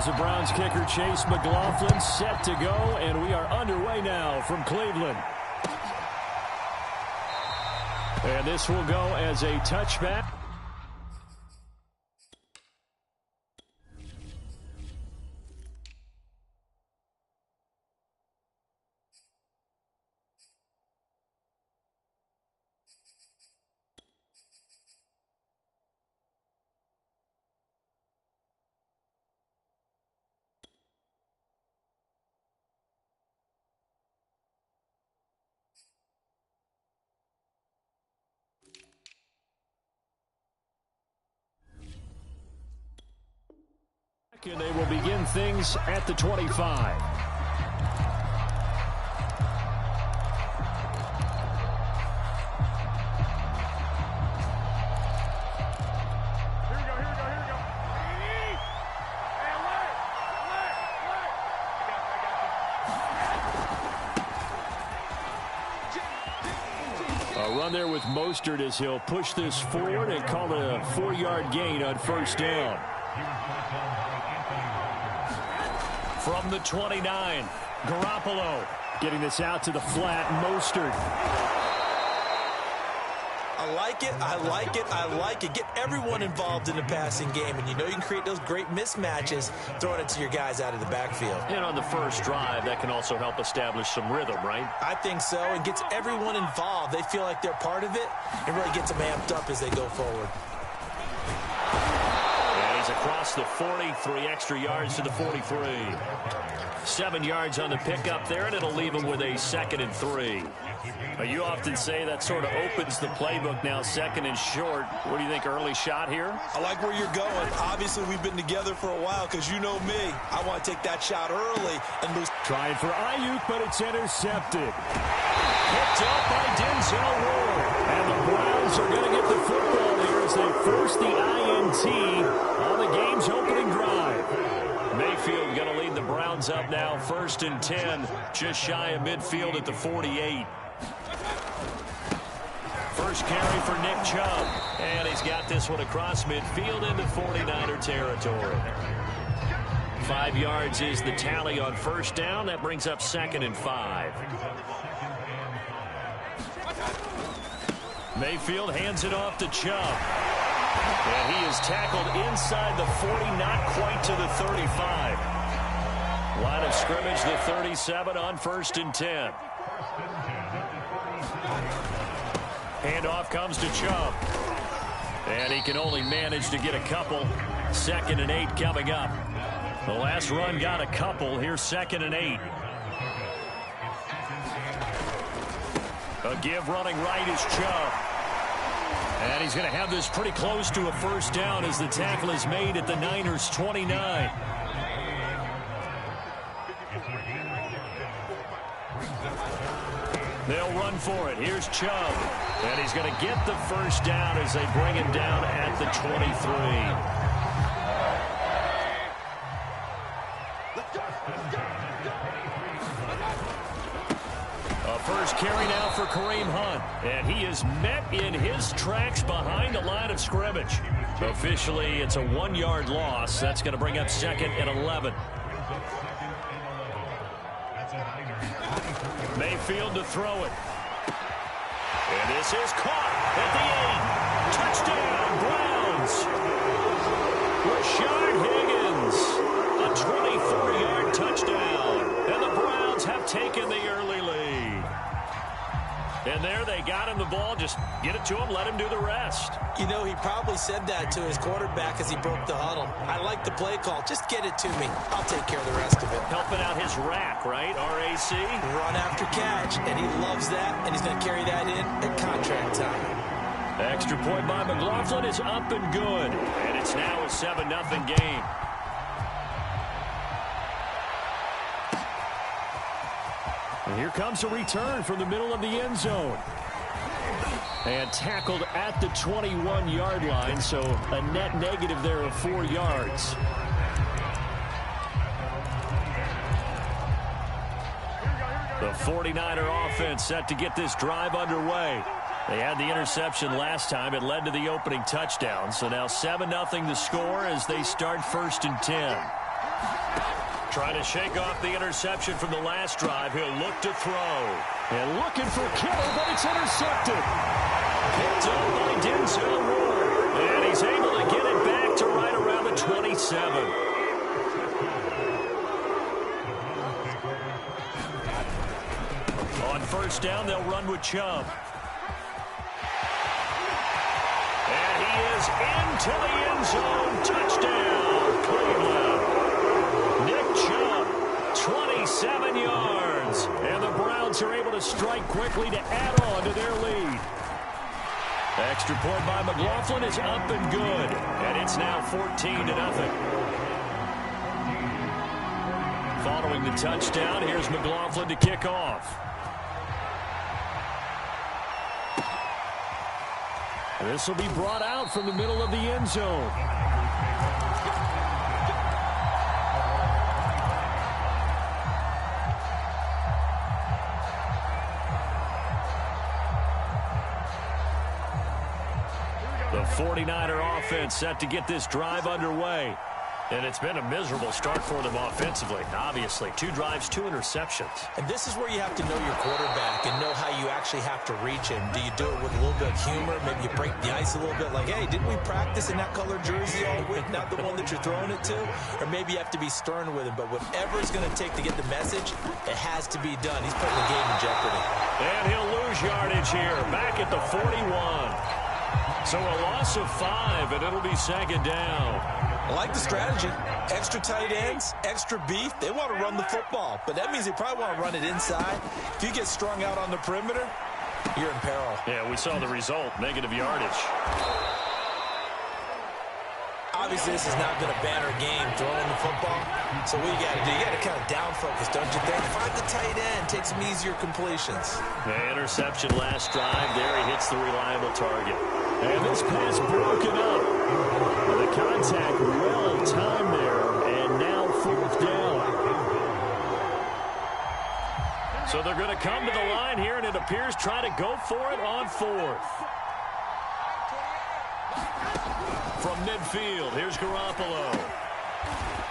Here's the Browns kicker, Chase McLaughlin, set to go, and we are underway now from Cleveland. And this will go as a touchback. And they will begin things at the 25. A run there with Mostert as he'll push this forward and call it a 4-yard gain on first down. From the 29, Garoppolo getting this out to the flat. Mostert. I like it, I like it, I like it. Get everyone involved in the passing game, and you know you can create those great mismatches throwing it to your guys out of the backfield. And on the first drive, that can also help establish some rhythm, right? I think so, and gets everyone involved. They feel like they're part of it, and really gets them amped up as they go forward. Across the 40, 3 extra yards to the 43. 7 yards on the pickup there, and it'll leave them with a 2nd and 3. You often say that sort of opens the playbook now, 2nd and short. What do you think, early shot here? I like where you're going. Obviously, we've been together for a while because you know me. I want to take that shot early and lose. Trying for Ayuk, but it's intercepted. Picked up by Denzel Ward. And the Browns are going to get the football here as they force the INT on the game's opening drive. Mayfield going to lead the Browns up now, 1st and 10, just shy of midfield at the 48. First carry for Nick Chubb, and he's got this one across midfield into 49er territory. 5 yards is the tally on first down. That brings up 2nd and 5. Mayfield hands it off to Chubb. And he is tackled inside the 40, not quite to the 35. Line of scrimmage, the 37 on 1st and 10. Handoff comes to Chubb. And he can only manage to get a couple. 2nd and 8 coming up. The last run got a couple. Here's 2nd and 8. A give running right is Chubb. And he's going to have this pretty close to a first down as the tackle is made at the Niners' 29. They'll run for it. Here's Chubb. And he's going to get the first down as they bring him down at the 23. First carry now for Kareem Hunt. And he is met in his tracks behind the line of scrimmage. Officially, it's a 1-yard loss. That's going to bring up 2nd and 11. Mayfield to throw it. And this is caught at the 8. Touchdown, Browns. Rashard Higgins. A 24-yard touchdown. And the Browns have taken the early lead. And there they got him the ball. Just get it to him, let him do the rest. You know, he probably said that to his quarterback as he broke the huddle. I like the play call. Just get it to me. I'll take care of the rest of it. Helping out his rack, right? RAC. Run after catch, and he loves that, and he's going to carry that in at contract time. Extra point by McLaughlin is up and good. And it's now a 7-0 game. And here comes a return from the middle of the end zone. And tackled at the 21-yard line, so a net negative there of 4 yards. The 49er offense set to get this drive underway. They had the interception last time. It led to the opening touchdown. So now 7-0 the score as they start 1st and 10. Trying to shake off the interception from the last drive. He'll look to throw. And looking for Kittle, but it's intercepted. Picked up by Denzel Ward. And he's able to get it back to right around the 27. On first down, they'll run with Chubb. And he is into the end zone. Touchdown, Cleveland. Nick Chubb, 27 yards. And the Browns are able to strike quickly to add on to their lead. Extra point by McLaughlin is up and good. And it's now 14-0. Following the touchdown, here's McLaughlin to kick off. This will be brought out from the middle of the end zone. The 49er offense set to get this drive underway. And it's been a miserable start for them offensively. Obviously, 2 drives, 2 interceptions. And this is where you have to know your quarterback and know how you actually have to reach him. Do you do it with a little bit of humor? Maybe you break the ice a little bit like, hey, didn't we practice in that color jersey all week, not the one that you're throwing it to? Or maybe you have to be stern with him. But whatever it's going to take to get the message, it has to be done. He's putting the game in jeopardy. And he'll lose yardage here, back at the 41. So a loss of 5, and it'll be second down. I like the strategy. Extra tight ends, extra beef. They want to run the football, but that means they probably want to run it inside. If you get strung out on the perimeter, you're in peril. Yeah, we saw the result, negative yardage. Obviously, this has not been a banner game throwing the football. So what you got to do, you got to kind of down focus, don't you think? Find the tight end, take some easier completions. The interception last drive. There he hits the reliable target. And this pass broken up. The contact well timed there, and now 4th down. So they're going to come to the line here, and it appears try to go for it on 4th. From midfield, here's Garoppolo.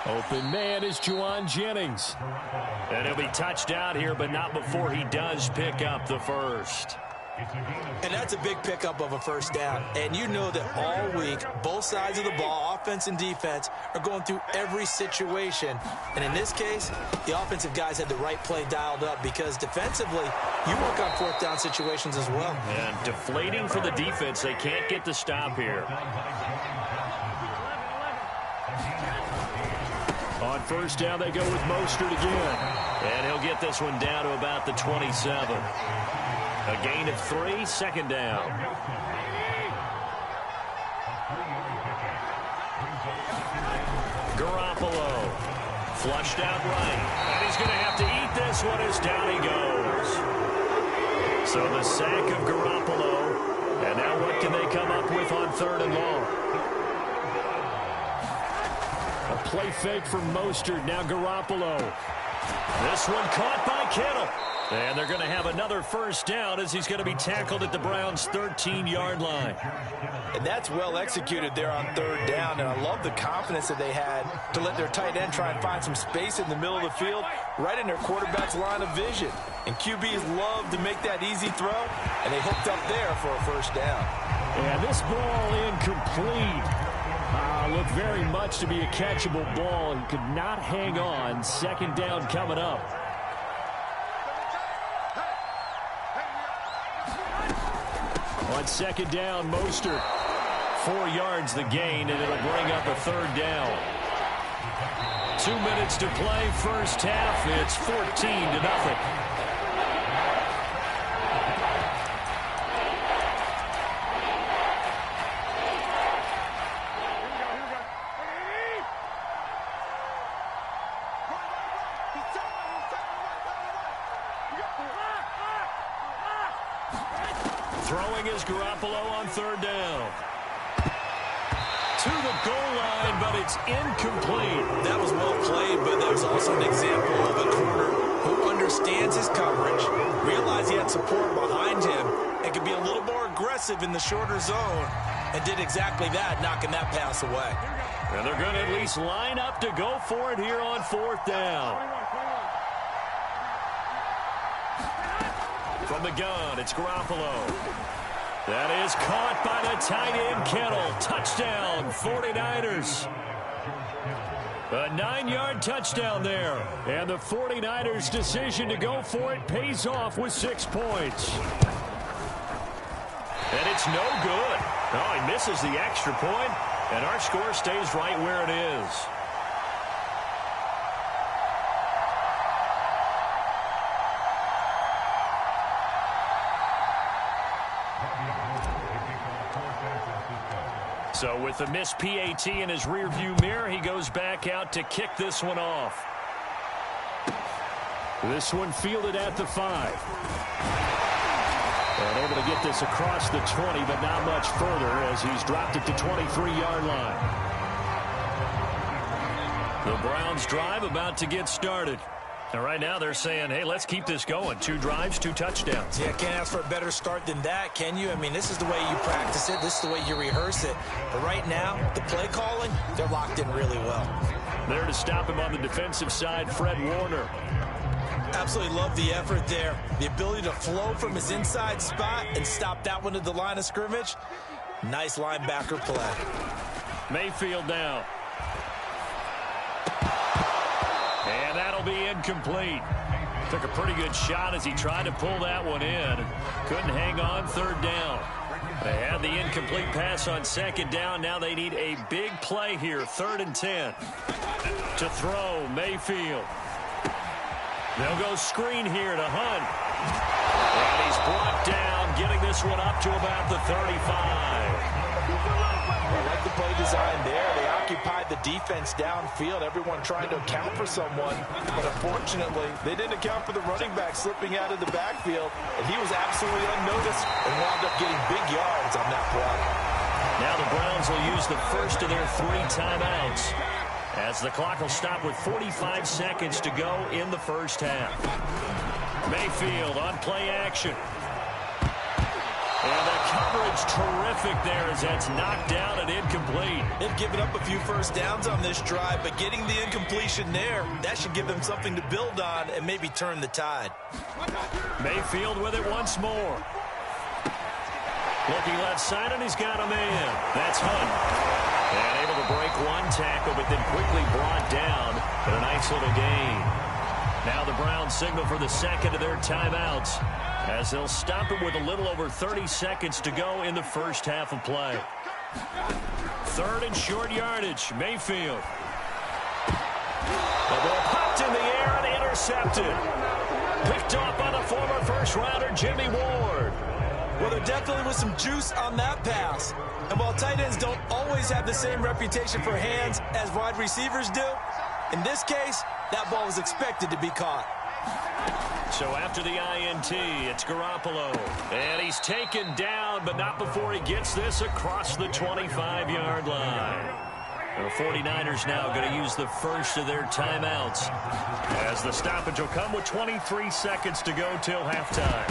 Open man is Juwan Jennings. And he'll be touched out here, but not before he does pick up the first. And that's a big pickup of a first down. And you know that all week, both sides of the ball, offense and defense, are going through every situation. And in this case, the offensive guys had the right play dialed up because defensively, you work on 4th down situations as well. And deflating for the defense. They can't get the stop here. On first down, they go with Mostert again. And he'll get this one down to about the 27. A gain of 3, second down. Garoppolo flushed out right. And he's going to have to eat this one as down he goes. So the sack of Garoppolo. And now what can they come up with on 3rd and long? A play fake from Mostert. Now Garoppolo. This one caught by Kittle. And they're going to have another first down as he's going to be tackled at the Browns' 13-yard line. And that's well executed there on 3rd down. And I love the confidence that they had to let their tight end try and find some space in the middle of the field, right in their quarterback's line of vision. And QBs love to make that easy throw, and they hooked up there for a first down. And this ball incomplete. Looked very much to be a catchable ball and could not hang on. Second down coming up. On second down, Mostert. 4 yards the gain, and it'll bring up a 3rd down. 2 minutes to play, first half. It's 14-0. Throwing is Garoppolo on 3rd down. To the goal line, but it's incomplete. That was well played, but that was also an example of a corner who understands his coverage, realized he had support behind him, and could be a little more aggressive in the shorter zone. and did exactly that, knocking that pass away. And they're going to at least line up to go for it here on 4th down. From the gun, it's Garoppolo. That is caught by the tight end, Kittle. Touchdown, 49ers. A 9-yard touchdown there. And the 49ers' decision to go for it pays off with 6 points. And it's no good. Oh, he misses the extra point, and our score stays right where it is. So with the missed PAT in his rearview mirror, he goes back out to kick this one off. This one fielded at the 5. And able to get this across the 20, but not much further as he's dropped it to 23-yard line. The Browns drive about to get started. And right now they're saying, hey, let's keep this going. 2 drives, 2 touchdowns. Yeah, can't ask for a better start than that, can you? I mean, this is the way you practice it. This is the way you rehearse it. But right now, the play calling, they're locked in really well. There to stop him on the defensive side, Fred Warner. Absolutely love the effort there. The ability to flow from his inside spot and stop that one at the line of scrimmage. Nice linebacker play. Mayfield now. And that'll be incomplete. Took a pretty good shot as he tried to pull that one in. Couldn't hang on 3rd down. They had the incomplete pass on 2nd down. Now they need a big play here. 3rd and 10. To throw, Mayfield. They'll go screen here to Hunt. And he's brought down, getting this one up to about the 35. I like the play design there. They occupied the defense downfield, everyone trying to account for someone. But unfortunately, they didn't account for the running back slipping out of the backfield. And he was absolutely unnoticed and wound up getting big yards on that play. Now the Browns will use the first of their 3 timeouts, as the clock will stop with 45 seconds to go in the first half. Mayfield on play action. And the coverage terrific there as that's knocked down and incomplete. They've given up a few first downs on this drive, but getting the incompletion there, that should give them something to build on and maybe turn the tide. Mayfield with it once more. Looking left side, and he's got a man. That's Hunt. And able to break 1 tackle, but then quickly brought down. But a nice little gain. Now the Browns signal for the 2nd of their timeouts, as they'll stop it with a little over 30 seconds to go in the first half of play. 3rd and short yardage, Mayfield. The ball popped in the air and intercepted. Picked off by the former first-rounder, Jimmy Ward. Well, there definitely was some juice on that pass. And while tight ends don't always have the same reputation for hands as wide receivers do, in this case, that ball was expected to be caught. So after the INT, it's Garoppolo. And he's taken down, but not before he gets this across the 25-yard line. The 49ers now going to use the first of their timeouts, as the stoppage will come with 23 seconds to go till halftime.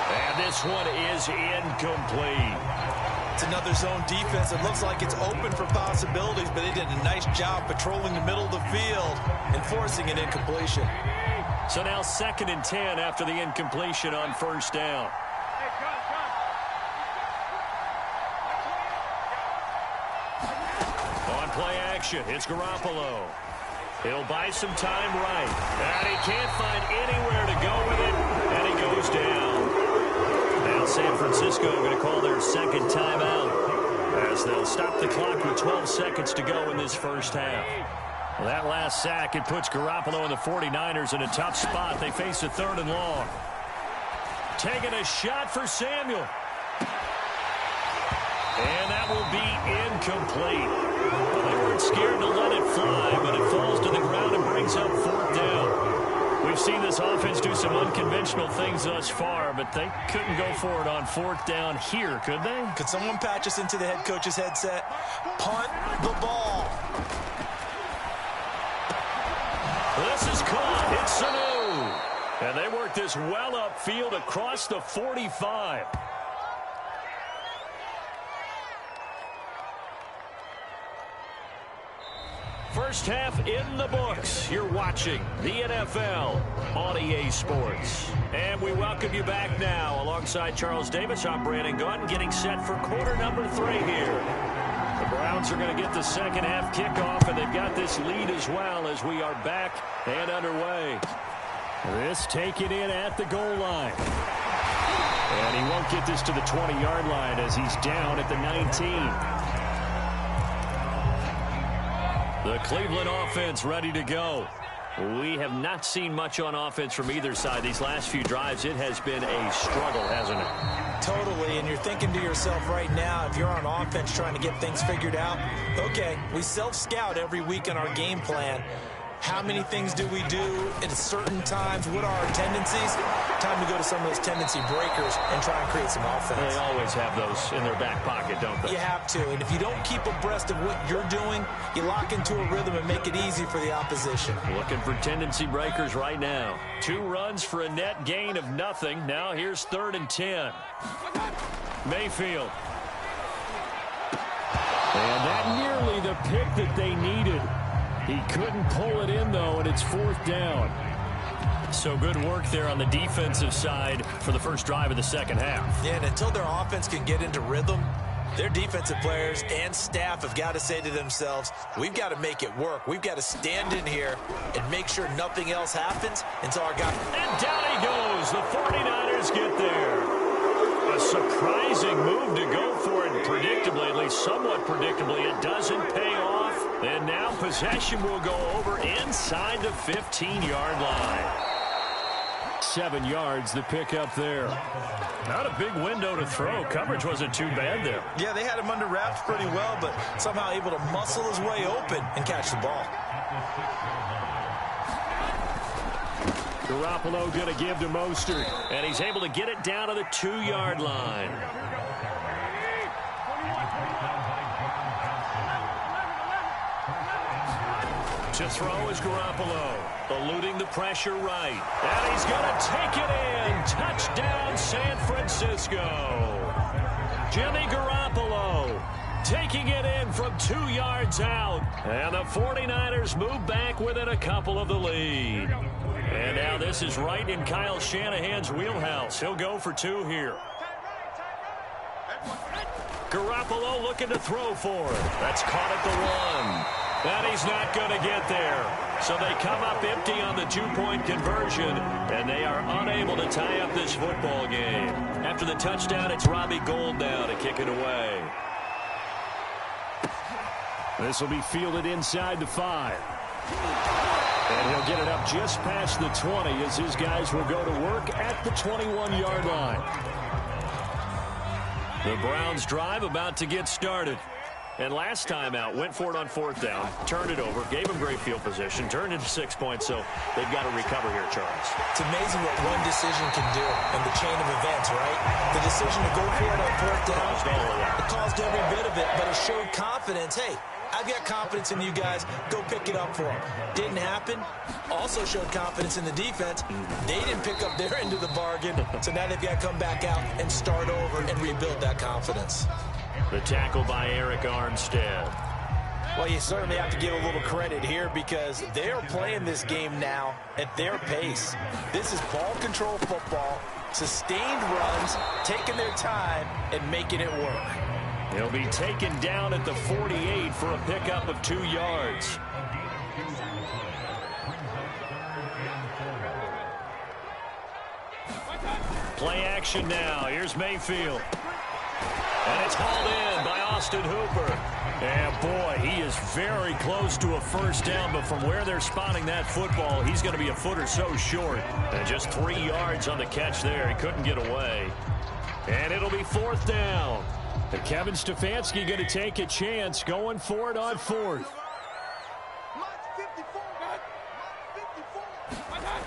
And this one is incomplete. It's another zone defense. It looks like it's open for possibilities, but they did a nice job patrolling the middle of the field and forcing an incompletion. So now 2nd and 10 after the incompletion on 1st down. On play action, it's Garoppolo. He'll buy some time right. And he can't find anywhere to go with it, and he goes down. Now San Francisco going to call their 2nd timeout, as they'll stop the clock with 12 seconds to go in this first half. Well, that last sack, it puts Garoppolo and the 49ers in a tough spot. They face a 3rd and long. Taking a shot for Samuel. And that will be incomplete. Well, they weren't scared to let it fly, but it falls to the ground and brings up 4th down. We've seen this offense do some unconventional things thus far, but they couldn't go for it on 4th down here, could they? Could someone patch us into the head coach's headset? Punt the ball. This is caught. It's Sanu. And they work this well upfield across the 45. First half in the books. You're watching the NFL on EA Sports. And we welcome you back now. Alongside Charles Davis, I'm Brandon Gaudin, getting set for quarter number 3 here. The Browns are going to get the second half kickoff, and they've got this lead as well as we are back and underway. This taken in at the goal line. And he won't get this to the 20-yard line as he's down at the 19. The Cleveland offense ready to go. We have not seen much on offense from either side. These last few drives, it has been a struggle, hasn't it? Totally, and you're thinking to yourself right now, if you're on offense trying to get things figured out, okay, we self-scout every week in our game plan. How many things do we do at certain times? What are our tendencies? Time to go to some of those tendency breakers and try and create some offense. They always have those in their back pocket, don't they? You have to, and if you don't keep abreast of what you're doing, you lock into a rhythm and make it easy for the opposition. Looking for tendency breakers right now. 2 runs for a net gain of nothing. Now here's 3rd and 10. Mayfield. And that nearly the pick that they needed. He couldn't pull it in, though, and it's 4th down. So good work there on the defensive side for the first drive of the second half. Yeah, and until their offense can get into rhythm, their defensive players and staff have got to say to themselves, we've got to make it work. We've got to stand in here and make sure nothing else happens until our guy... And down he goes. The 49ers get there. A surprising move to go for it predictably, at least somewhat predictably. It doesn't pay off. And now possession will go over inside the 15-yard line. 7 yards, the pick up there. Not a big window to throw. Coverage wasn't too bad there. Yeah, they had him under wraps pretty well, but somehow able to muscle his way open and catch the ball. Garoppolo going to give to Mostert, and he's able to get it down to the 2-yard line. To throw is Garoppolo, eluding the pressure right. And he's going to take it in. Touchdown, San Francisco. Jimmy Garoppolo taking it in from 2 yards out. And the 49ers move back within a couple of the lead. And now this is right in Kyle Shanahan's wheelhouse. He'll go for 2 here. Garoppolo looking to throw for it. That's caught at the 1. And he's not going to get there. So they come up empty on the 2-point conversion, and they are unable to tie up this football game. After the touchdown, it's Robbie Gould now to kick it away. This will be fielded inside the 5. And he'll get it up just past the 20 as his guys will go to work at the 21-yard line. The Browns drive about to get started. And last time out, went for it on 4th down, turned it over, gave them great field position, turned into 6 points, so they've got to recover here, Charles. It's amazing what one decision can do in the chain of events, right? The decision to go for it on 4th down, it caused every bit of it, but it showed confidence. Hey, I've got confidence in you guys. Go pick it up for them. Didn't happen. Also showed confidence in the defense. They didn't pick up their end of the bargain, so now they've got to come back out and start over and rebuild that confidence. The tackle by Eric Armstead. Well, you certainly have to give a little credit here because they're playing this game now at their pace. This is ball control football, sustained runs, taking their time, and making it work. He'll be taken down at the 48 for a pickup of 2 yards. Play action now. Here's Mayfield. And it's hauled in by Austin Hooper. And, boy, he is very close to a first down, but from where they're spotting that football, he's going to be a foot or so short. And just 3 yards on the catch there. He couldn't get away. And it'll be 4th down. And Kevin Stefanski going to take a chance going for it on 4th.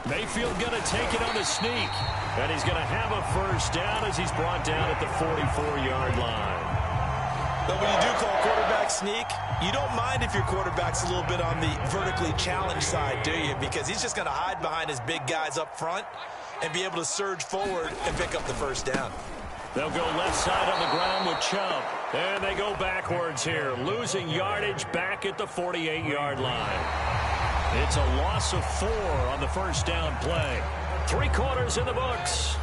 Mayfield going to take it on the sneak. And he's going to have a first down as he's brought down at the 44-yard line. But when you do call quarterback sneak, you don't mind if your quarterback's a little bit on the vertically challenged side, do you? Because he's just going to hide behind his big guys up front and be able to surge forward and pick up the first down. They'll go left side on the ground with Chubb. And they go backwards here, losing yardage back at the 48-yard line. It's a loss of 4 on the first down play. 3 quarters in the books.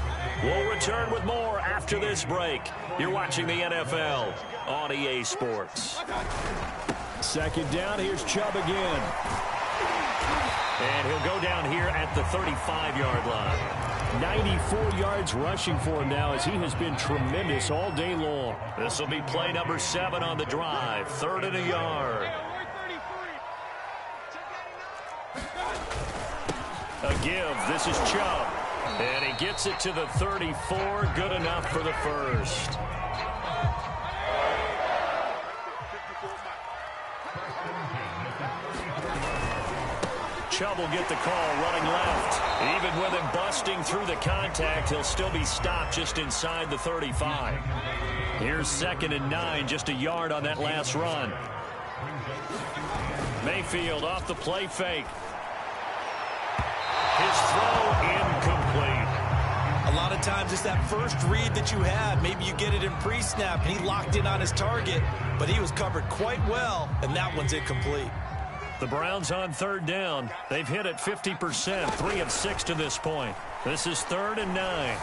We'll return with more after this break. You're watching the NFL on EA Sports. Second down, here's Chubb again. And he'll go down here at the 35-yard line. 94 yards rushing for him now as he has been tremendous all day long. This will be play number 7 on the drive. 3rd and a yard. A give. This is Chubb. And he gets it to the 34. Good enough for the first. Chubb will get the call running left. Even with him busting through the contact, he'll still be stopped just inside the 35. Here's 2nd and 9, just a yard on that last run. Mayfield off the play fake. His throw incomplete. A lot of times it's that first read that you had. Maybe you get it in pre-snap, and he locked in on his target, but he was covered quite well, and that one's incomplete. The Browns on 3rd down. They've hit it 50%, 3 of 6 to this point. This is 3rd and 9.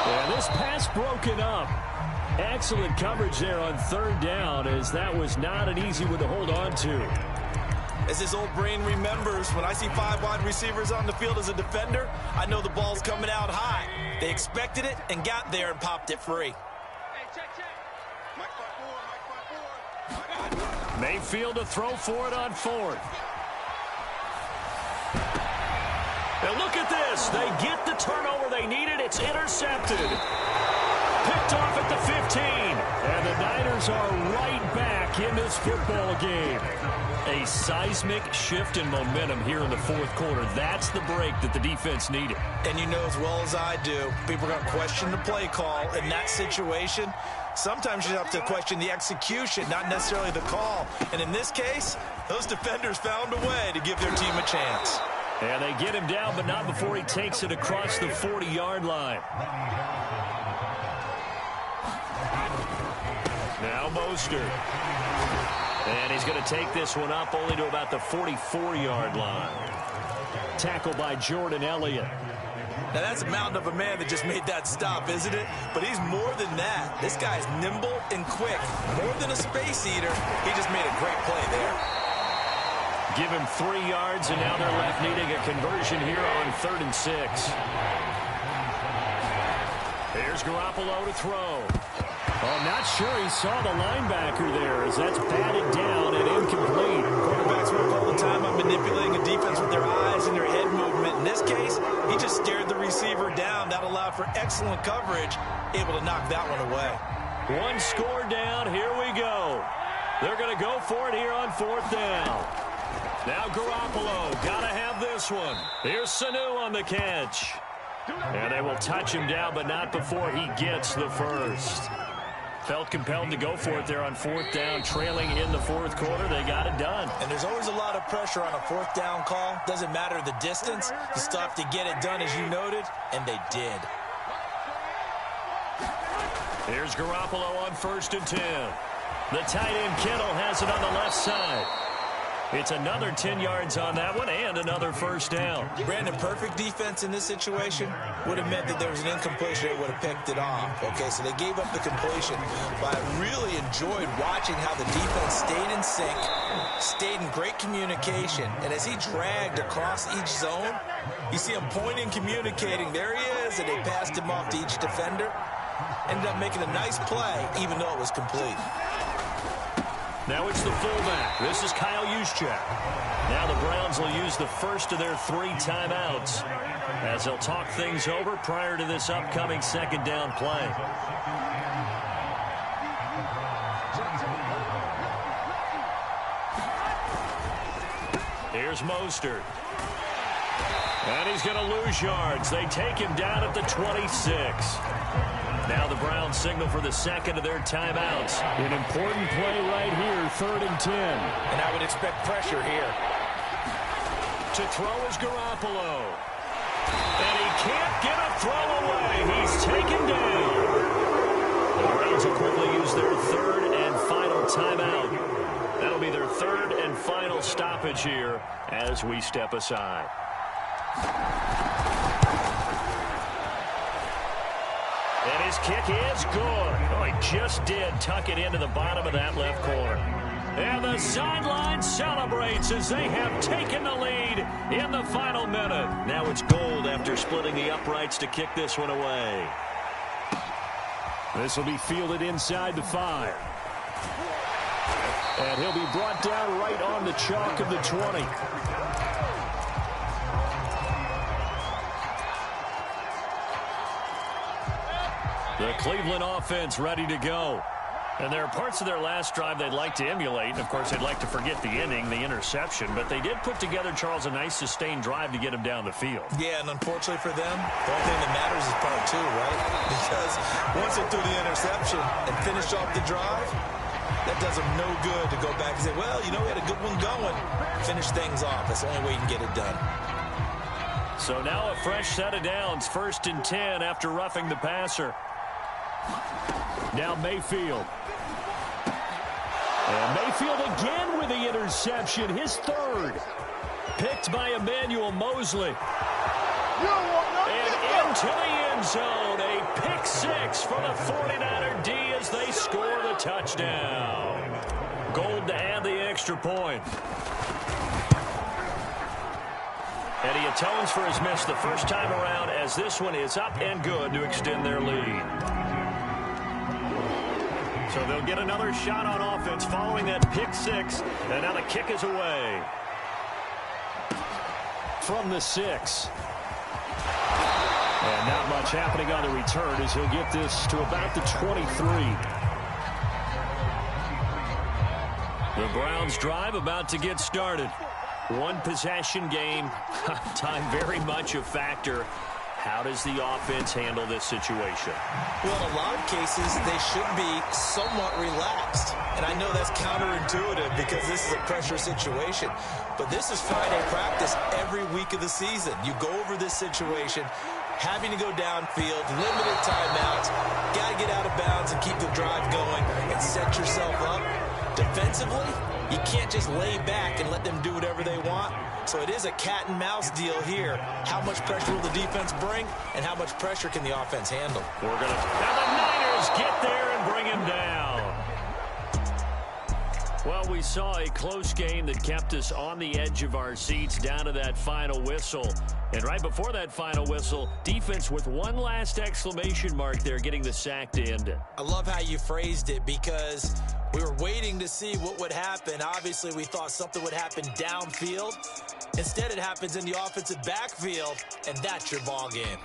Yeah, this pass broken up. Excellent coverage there on 3rd down, as that was not an easy one to hold on to. As his old brain remembers, when I see 5 wide receivers on the field as a defender, I know the ball's coming out high. They expected it and got there and popped it free. Mayfield to throw for it on 4th. And look at this. They get the turnover they needed. It's intercepted. Picked off at the 15. And the Niners are right back in this football game. A seismic shift in momentum here in the 4th quarter. That's the break that the defense needed. And you know as well as I do, people are going to question the play call in that situation. Sometimes you have to question the execution, not necessarily the call. And in this case, those defenders found a way to give their team a chance. And they get him down, but not before he takes it across the 40-yard line. Now Mostert. And he's going to take this one up only to about the 44-yard line. Tackled by Jordan Elliott. Now, that's a mountain of a man that just made that stop, isn't it? But he's more than that. This guy's nimble and quick. More than a space eater, he just made a great play there. Give him 3 yards, and now they're left needing a conversion here on 3rd and 6. Here's Garoppolo to throw. Oh, I'm not sure he saw the linebacker there, as that's batted down and incomplete. Quarterbacks work all the time on manipulating a defense with their eyes and their head movement. In this case, he just stared the receiver down. That allowed for excellent coverage, able to knock that one away. 1 score down. Here we go. They're going to go for it here on 4th down. Now Garoppolo, got to have this one. Here's Sanu on the catch. And they will touch him down, but not before he gets the first. Felt compelled to go for it there on 4th down, trailing in the 4th quarter. They got it done. And there's always a lot of pressure on a 4th down call. Doesn't matter the distance. You still have to get it done, as you noted, and they did. Here's Garoppolo on 1st and 10. The tight end Kittle has it on the left side. It's another 10 yards on that one and another first down. Brandon, perfect defense in this situation would have meant that there was an incompletion. They would have picked it off. Okay, so they gave up the completion. But I really enjoyed watching how the defense stayed in sync, stayed in great communication. And as he dragged across each zone, you see him pointing, communicating. There he is, and they passed him off to each defender. Ended up making a nice play, even though it was complete. Now it's the fullback. This is Kyle Juszczyk. Now the Browns will use the first of their 3 timeouts as they'll talk things over prior to this upcoming 2nd down play. Here's Mostert. And he's going to lose yards. They take him down at the 26. Now the Browns signal for the 2nd of their timeouts. An important play right here, 3rd and 10. And I would expect pressure here. To throw is Garoppolo. And he can't get a throw away. He's taken down. The Browns stoppage here as we step aside. And his kick is good. Oh, he just did tuck it into the bottom of that left corner. And the sideline celebrates as they have taken the lead in the final minute. Now it's Gould after splitting the uprights to kick this one away. This will be fielded inside the 5. And he'll be brought down right on the chalk of the 20. The Cleveland offense ready to go. And there are parts of their last drive they'd like to emulate. And, of course, they'd like to forget the inning, the interception. But they did put together, Charles, a nice sustained drive to get him down the field. Yeah, and unfortunately for them, the only thing that matters is part 2, right? Because once they threw the interception and finished off the drive, that does them no good to go back and say, well, you know, we had a good one going. Finish things off. That's the only way you can get it done. So now a fresh set of downs, 1st and 10 after roughing the passer. Now Mayfield. And Mayfield again with the interception, his 3rd. Picked by Emmanuel Mosley. And into the end zone, a pick 6 for the 49er D as they score the touchdown. Gould to add the extra point. And he atones for his miss the first time around as this one is up and good to extend their lead. So they'll get another shot on offense following that pick 6. And now the kick is away. From the 6. And not much happening on the return as he'll get this to about the 23. The Browns drive about to get started. One possession game. Time very much a factor. How does the offense handle this situation? Well, in a lot of cases, they should be somewhat relaxed. And I know that's counterintuitive because this is a pressure situation. But this is Friday practice every week of the season. You go over this situation, having to go downfield, limited timeouts, got to get out of bounds and keep the drive going and set yourself up. Defensively, you can't just lay back and let them do whatever they want. So it is a cat and mouse deal here. How much pressure will the defense bring, and how much pressure can the offense handle? Now the Niners get there and bring him down. Well, we saw a close game that kept us on the edge of our seats down to that final whistle. And right before that final whistle, defense with one last exclamation mark there, getting the sack to end it. I love how you phrased it because we were waiting to see what would happen. Obviously, we thought something would happen downfield. Instead, it happens in the offensive backfield, and that's your ball game.